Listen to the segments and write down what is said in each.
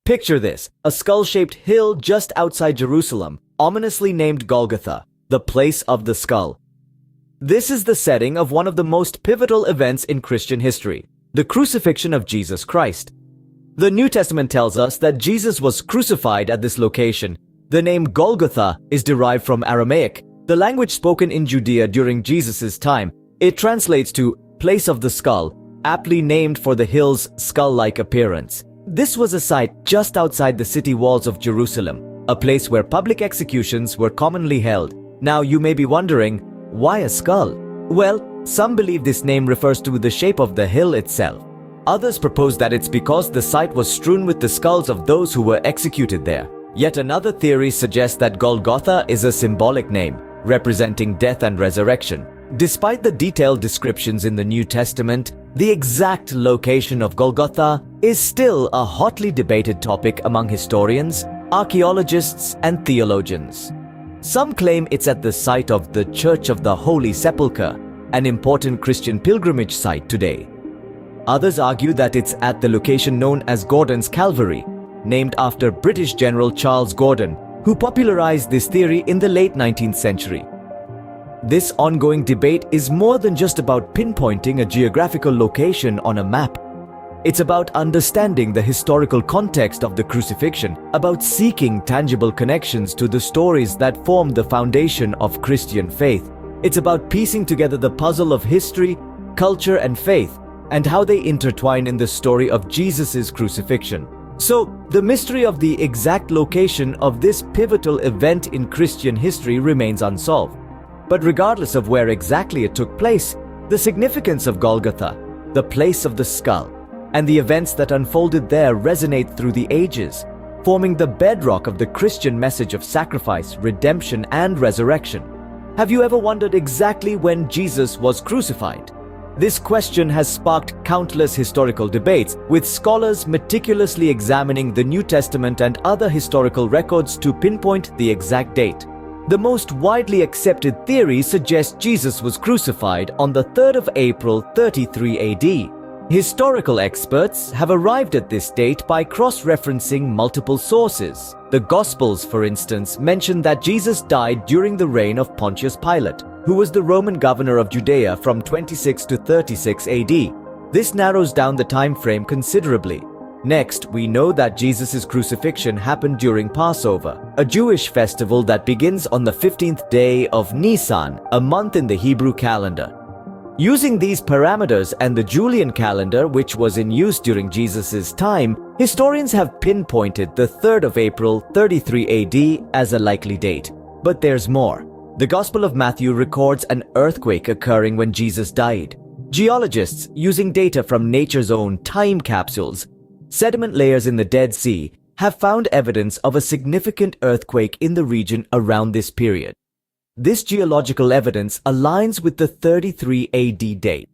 Picture this, a skull-shaped hill just outside Jerusalem, ominously named Golgotha, the place of the skull. This is the setting of one of the most pivotal events in Christian history, the crucifixion of Jesus Christ. The New Testament tells us that Jesus was crucified at this location. The name Golgotha is derived from Aramaic, the language spoken in Judea during Jesus' time. It translates to place of the skull, aptly named for the hill's skull-like appearance. This was a site just outside the city walls of Jerusalem, a place where public executions were commonly held. Now you may be wondering, why a skull? Well, some believe this name refers to the shape of the hill itself. Others propose that it's because the site was strewn with the skulls of those who were executed there. Yet another theory suggests that Golgotha is a symbolic name, representing death and resurrection. Despite the detailed descriptions in the New Testament, the exact location of Golgotha is still a hotly debated topic among historians, archaeologists, and theologians. Some claim it's at the site of the Church of the Holy Sepulchre, an important Christian pilgrimage site today. Others argue that it's at the location known as Gordon's Calvary, named after British General Charles Gordon, who popularized this theory in the late 19th century. This ongoing debate is more than just about pinpointing a geographical location on a map. It's about understanding the historical context of the crucifixion, about seeking tangible connections to the stories that form the foundation of Christian faith. It's about piecing together the puzzle of history, culture, and faith, and how they intertwine in the story of Jesus' crucifixion. So, the mystery of the exact location of this pivotal event in Christian history remains unsolved. But regardless of where exactly it took place, the significance of Golgotha, the place of the skull, and the events that unfolded there resonate through the ages, forming the bedrock of the Christian message of sacrifice, redemption, and resurrection. Have you ever wondered exactly when Jesus was crucified? This question has sparked countless historical debates, with scholars meticulously examining the New Testament and other historical records to pinpoint the exact date. The most widely accepted theory suggests Jesus was crucified on the 3rd of April 33 AD. Historical experts have arrived at this date by cross-referencing multiple sources. The Gospels, for instance, mention that Jesus died during the reign of Pontius Pilate, who was the Roman governor of Judea from 26 to 36 AD. This narrows down the time frame considerably. Next, we know that Jesus' crucifixion happened during Passover, a Jewish festival that begins on the 15th day of Nisan, a month in the Hebrew calendar. Using these parameters and the Julian calendar, which was in use during Jesus' time, historians have pinpointed the 3rd of April 33 AD as a likely date. But there's more. The Gospel of Matthew records an earthquake occurring when Jesus died. Geologists, using data from nature's own time capsules, sediment layers in the Dead Sea, have found evidence of a significant earthquake in the region around this period. This geological evidence aligns with the 33 AD date,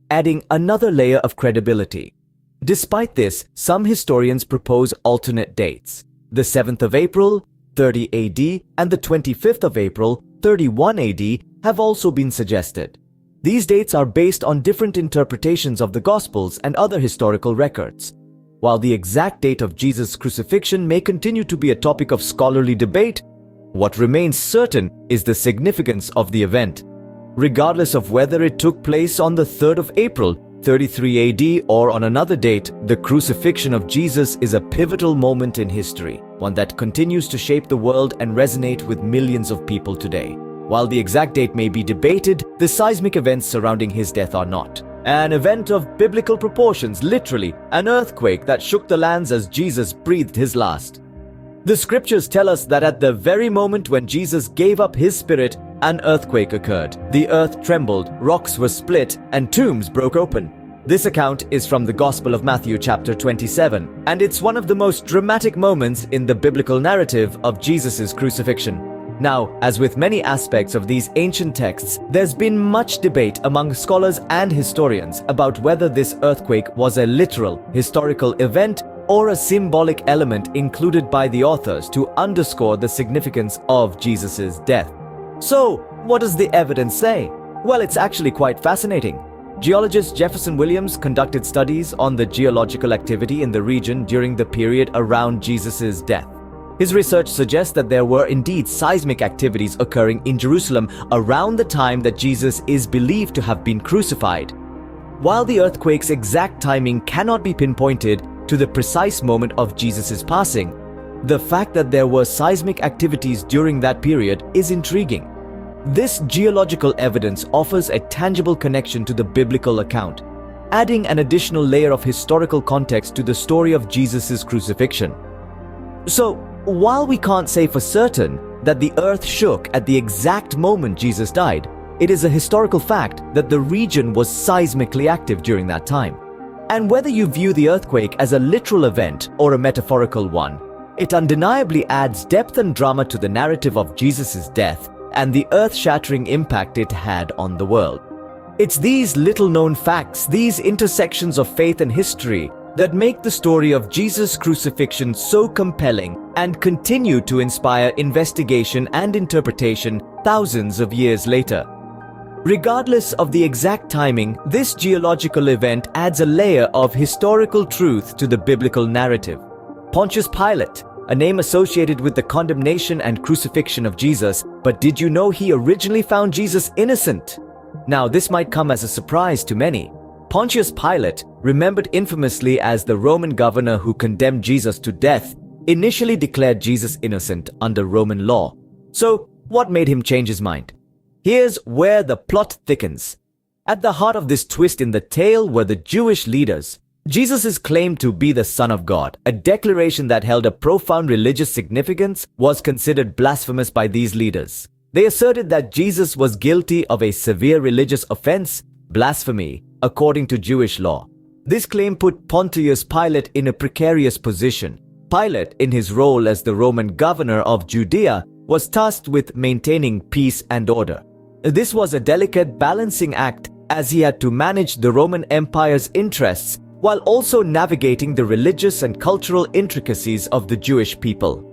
adding another layer of credibility. Despite this, some historians propose alternate dates. The 7th of April, 30 AD, and the 25th of April, 31 AD have also been suggested. These dates are based on different interpretations of the Gospels and other historical records. While the exact date of Jesus' crucifixion may continue to be a topic of scholarly debate, what remains certain is the significance of the event. Regardless of whether it took place on the 3rd of April, 33 AD, or on another date, the crucifixion of Jesus is a pivotal moment in history, one that continues to shape the world and resonate with millions of people today. While the exact date may be debated, the seismic events surrounding his death are not. An event of biblical proportions, literally, an earthquake that shook the lands as Jesus breathed his last. The scriptures tell us that at the very moment when Jesus gave up his spirit, an earthquake occurred. The earth trembled, rocks were split, and tombs broke open. This account is from the Gospel of Matthew chapter 27, and it's one of the most dramatic moments in the biblical narrative of Jesus' crucifixion. Now, as with many aspects of these ancient texts, there's been much debate among scholars and historians about whether this earthquake was a literal, historical event or a symbolic element included by the authors to underscore the significance of Jesus' death. So, what does the evidence say? Well, it's actually quite fascinating. Geologist Jefferson Williams conducted studies on the geological activity in the region during the period around Jesus' death. His research suggests that there were indeed seismic activities occurring in Jerusalem around the time that Jesus is believed to have been crucified. While the earthquake's exact timing cannot be pinpointed to the precise moment of Jesus' passing, the fact that there were seismic activities during that period is intriguing. This geological evidence offers a tangible connection to the biblical account, adding an additional layer of historical context to the story of Jesus' crucifixion. So, while we can't say for certain that the earth shook at the exact moment Jesus died, it is a historical fact that the region was seismically active during that time. And whether you view the earthquake as a literal event or a metaphorical one, it undeniably adds depth and drama to the narrative of Jesus' death and the earth-shattering impact it had on the world. It's these little-known facts, these intersections of faith and history, that make the story of Jesus' crucifixion so compelling and continue to inspire investigation and interpretation thousands of years later. Regardless of the exact timing, this geological event adds a layer of historical truth to the biblical narrative. Pontius Pilate, a name associated with the condemnation and crucifixion of Jesus, but did you know he originally found Jesus innocent? Now, this might come as a surprise to many. Pontius Pilate, remembered infamously as the Roman governor who condemned Jesus to death, initially declared Jesus innocent under Roman law. So, what made him change his mind? Here's where the plot thickens. At the heart of this twist in the tale were the Jewish leaders. Jesus' claim to be the Son of God, a declaration that held a profound religious significance, was considered blasphemous by these leaders. They asserted that Jesus was guilty of a severe religious offense, blasphemy, according to Jewish law. This claim put Pontius Pilate in a precarious position. Pilate, in his role as the Roman governor of Judea, was tasked with maintaining peace and order. This was a delicate balancing act, as he had to manage the Roman Empire's interests while also navigating the religious and cultural intricacies of the Jewish people.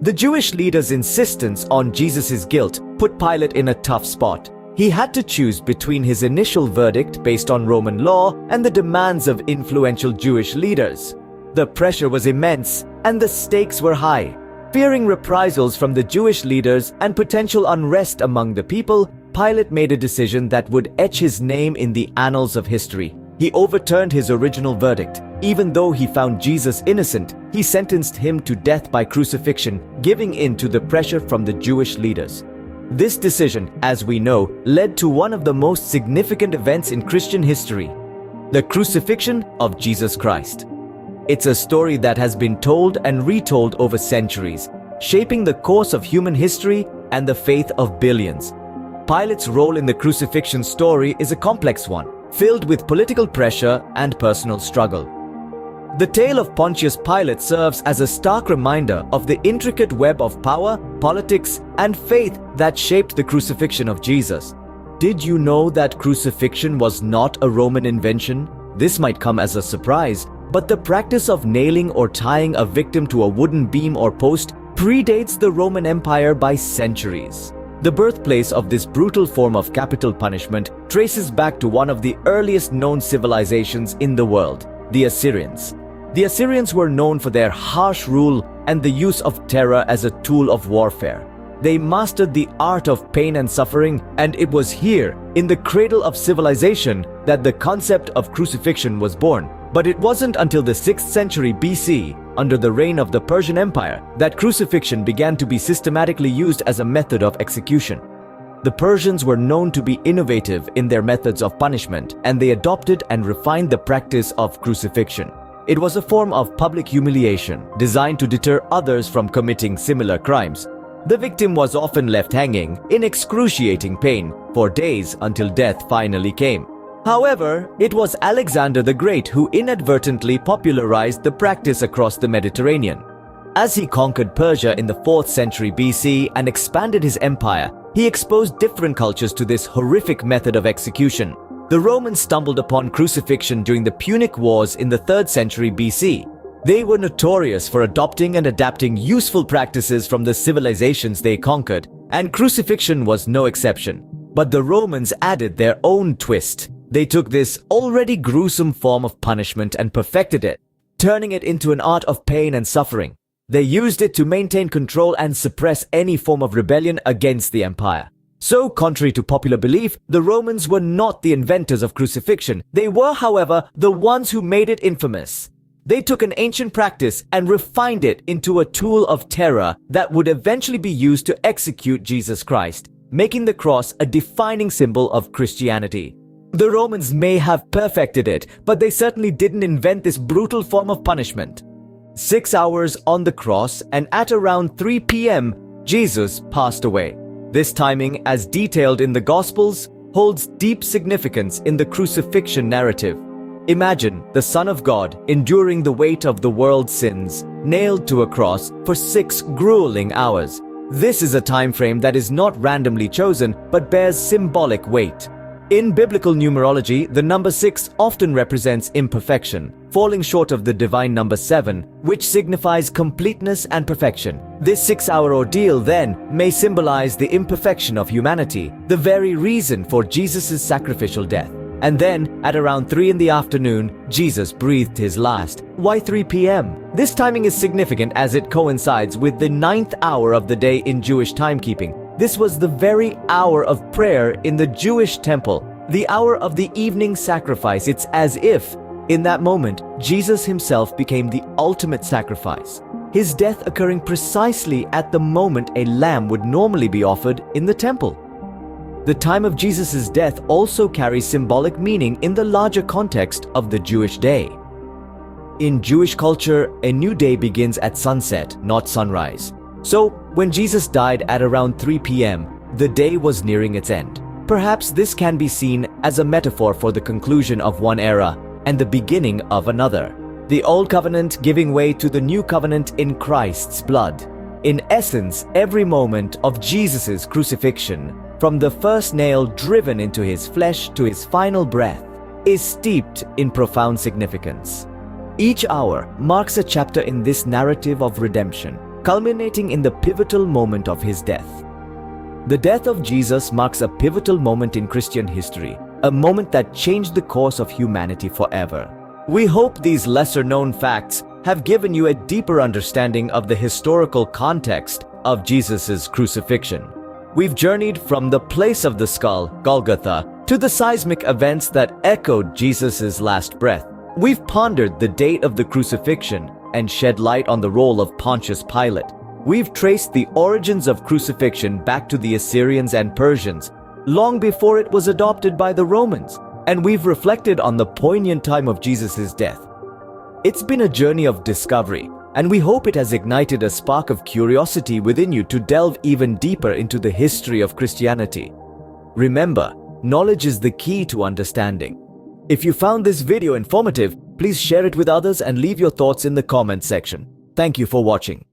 The Jewish leaders' insistence on Jesus' guilt put Pilate in a tough spot. He had to choose between his initial verdict based on Roman law and the demands of influential Jewish leaders. The pressure was immense and the stakes were high. Fearing reprisals from the Jewish leaders and potential unrest among the people, Pilate made a decision that would etch his name in the annals of history. He overturned his original verdict. Even though he found Jesus innocent, he sentenced him to death by crucifixion, giving in to the pressure from the Jewish leaders. This decision, as we know, led to one of the most significant events in Christian history, the crucifixion of Jesus Christ. It's a story that has been told and retold over centuries, shaping the course of human history and the faith of billions. Pilate's role in the crucifixion story is a complex one, filled with political pressure and personal struggle. The tale of Pontius Pilate serves as a stark reminder of the intricate web of power, politics, and faith that shaped the crucifixion of Jesus. Did you know that crucifixion was not a Roman invention? This might come as a surprise, but the practice of nailing or tying a victim to a wooden beam or post predates the Roman Empire by centuries. The birthplace of this brutal form of capital punishment traces back to one of the earliest known civilizations in the world, the Assyrians. The Assyrians were known for their harsh rule and the use of terror as a tool of warfare. They mastered the art of pain and suffering, and it was here, in the cradle of civilization, that the concept of crucifixion was born. But it wasn't until the 6th century BC, under the reign of the Persian Empire, that crucifixion began to be systematically used as a method of execution. The Persians were known to be innovative in their methods of punishment, and they adopted and refined the practice of crucifixion. It was a form of public humiliation, designed to deter others from committing similar crimes. The victim was often left hanging, in excruciating pain, for days until death finally came. However, it was Alexander the Great who inadvertently popularized the practice across the Mediterranean. As he conquered Persia in the 4th century BC and expanded his empire, he exposed different cultures to this horrific method of execution. The Romans stumbled upon crucifixion during the Punic Wars in the 3rd century BC. They were notorious for adopting and adapting useful practices from the civilizations they conquered, and crucifixion was no exception. But the Romans added their own twist. They took this already gruesome form of punishment and perfected it, turning it into an art of pain and suffering. They used it to maintain control and suppress any form of rebellion against the empire. So, contrary to popular belief, the Romans were not the inventors of crucifixion. They were, however, the ones who made it infamous. They took an ancient practice and refined it into a tool of terror that would eventually be used to execute Jesus Christ, making the cross a defining symbol of Christianity. The Romans may have perfected it, but they certainly didn't invent this brutal form of punishment. 6 hours on the cross, and at around 3 p.m., Jesus passed away. This timing, as detailed in the Gospels, holds deep significance in the crucifixion narrative. Imagine the Son of God enduring the weight of the world's sins, nailed to a cross for 6 grueling hours. This is a time frame that is not randomly chosen, but bears symbolic weight. In biblical numerology, the number 6 often represents imperfection, falling short of the divine number 7, which signifies completeness and perfection. This 6-hour ordeal, then, may symbolize the imperfection of humanity, the very reason for Jesus' sacrificial death. And then, at around 3 in the afternoon, Jesus breathed his last. Why 3 p.m.? This timing is significant as it coincides with the 9th hour of the day in Jewish timekeeping. This was the very hour of prayer in the Jewish temple, the hour of the evening sacrifice. It's as if, in that moment, Jesus himself became the ultimate sacrifice, his death occurring precisely at the moment a lamb would normally be offered in the temple. The time of Jesus' death also carries symbolic meaning in the larger context of the Jewish day. In Jewish culture, a new day begins at sunset, not sunrise. So, when Jesus died at around 3 p.m., the day was nearing its end. Perhaps this can be seen as a metaphor for the conclusion of one era and the beginning of another. The Old Covenant giving way to the New Covenant in Christ's blood. In essence, every moment of Jesus' crucifixion, from the first nail driven into his flesh to his final breath, is steeped in profound significance. Each hour marks a chapter in this narrative of redemption, culminating in the pivotal moment of his death. The death of Jesus marks a pivotal moment in Christian history, a moment that changed the course of humanity forever. We hope these lesser-known facts have given you a deeper understanding of the historical context of Jesus' crucifixion. We've journeyed from the place of the skull, Golgotha, to the seismic events that echoed Jesus' last breath. We've pondered the date of the crucifixion and shed light on the role of Pontius Pilate. We've traced the origins of crucifixion back to the Assyrians and Persians, long before it was adopted by the Romans, and we've reflected on the poignant time of Jesus' death. It's been a journey of discovery, and we hope it has ignited a spark of curiosity within you to delve even deeper into the history of Christianity. Remember, knowledge is the key to understanding. If you found this video informative, please share it with others and leave your thoughts in the comment section. Thank you for watching.